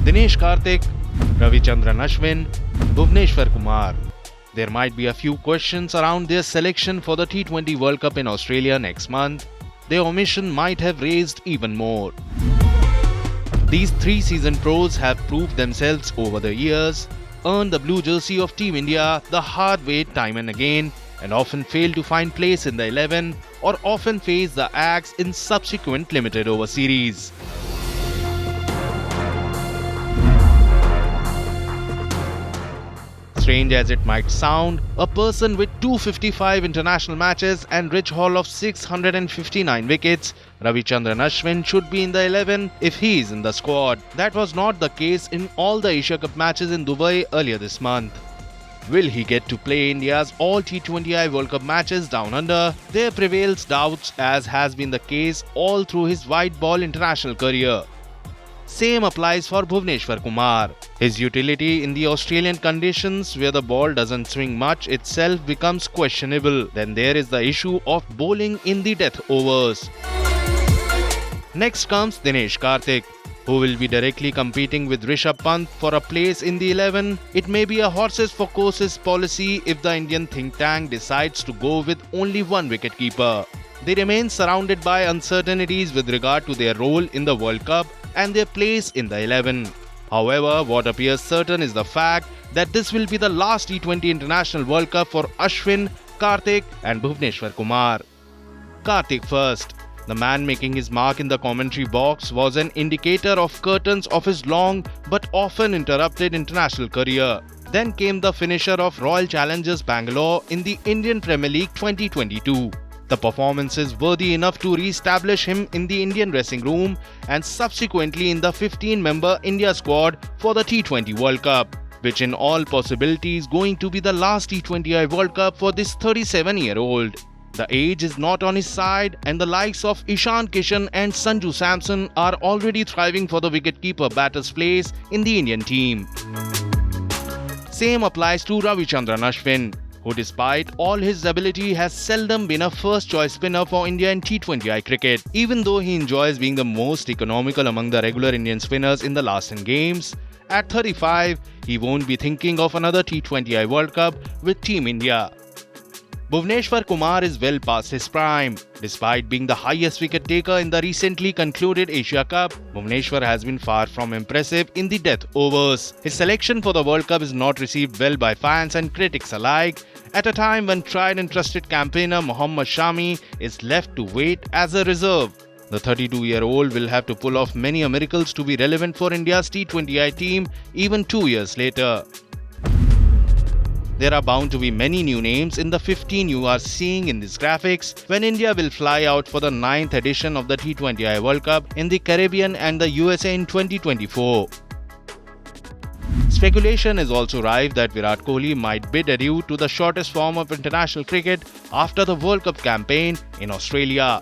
Dinesh Karthik, Ravichandran Ashwin, Bhuvneshwar Kumar. There might be a few questions around their selection for the T20 World Cup in Australia next month. Their omission might have raised even more. These three seasoned pros have proved themselves over the years, earned the blue jersey of Team India the hard way time and again, and often fail to find place in the 11 or often face the axe in subsequent limited over series. Strange as it might sound, a person with 255 international matches and rich haul of 659 wickets, Ravichandran Ashwin should be in the 11 if he is in the squad. That was not the case in all the Asia Cup matches in Dubai earlier this month. Will he get to play India's all T20I World Cup matches down under? There prevails doubts, as has been the case all through his white ball international career. Same applies for Bhuvneshwar Kumar. His utility in the Australian conditions, where the ball doesn't swing much, itself becomes questionable. Then there is the issue of bowling in the death overs. Next comes Dinesh Karthik, who will be directly competing with Rishabh Pant for a place in the 11. It may be a horses for courses policy if the Indian think tank decides to go with only one wicketkeeper. They remain surrounded by uncertainties with regard to their role in the World Cup and their place in the 11. However, what appears certain is the fact that this will be the last T20 International World Cup for Ashwin, Karthik and Bhuvneshwar Kumar. Karthik first. The man making his mark in the commentary box was an indicator of curtains of his long but often interrupted international career. Then came the finisher of Royal Challengers Bangalore in the Indian Premier League 2022. The performance is worthy enough to re-establish him in the Indian dressing room and subsequently in the 15-member India squad for the T20 World Cup, which in all possibility is going to be the last T20I World Cup for this 37-year-old. The age is not on his side, and the likes of Ishan Kishan and Sanju Samson are already thriving for the wicketkeeper batter's place in the Indian team. Same applies to Ravichandran Ashwin, who despite all his ability has seldom been a first-choice spinner for India in T20I cricket. Even though he enjoys being the most economical among the regular Indian spinners in the last 10 games, at 35, he won't be thinking of another T20I World Cup with Team India. Bhuvneshwar Kumar is well past his prime. Despite being the highest wicket taker in the recently concluded Asia Cup, Bhuvneshwar has been far from impressive in the death overs. His selection for the World Cup is not received well by fans and critics alike, at a time when tried and trusted campaigner Mohammad Shami is left to wait as a reserve. The 32-year-old will have to pull off many miracles to be relevant for India's T20I team even 2 years later. There are bound to be many new names in the 15 you are seeing in these graphics when India will fly out for the 9th edition of the T20I World Cup in the Caribbean and the USA in 2024. Speculation is also rife that Virat Kohli might bid adieu to the shortest form of international cricket after the World Cup campaign in Australia.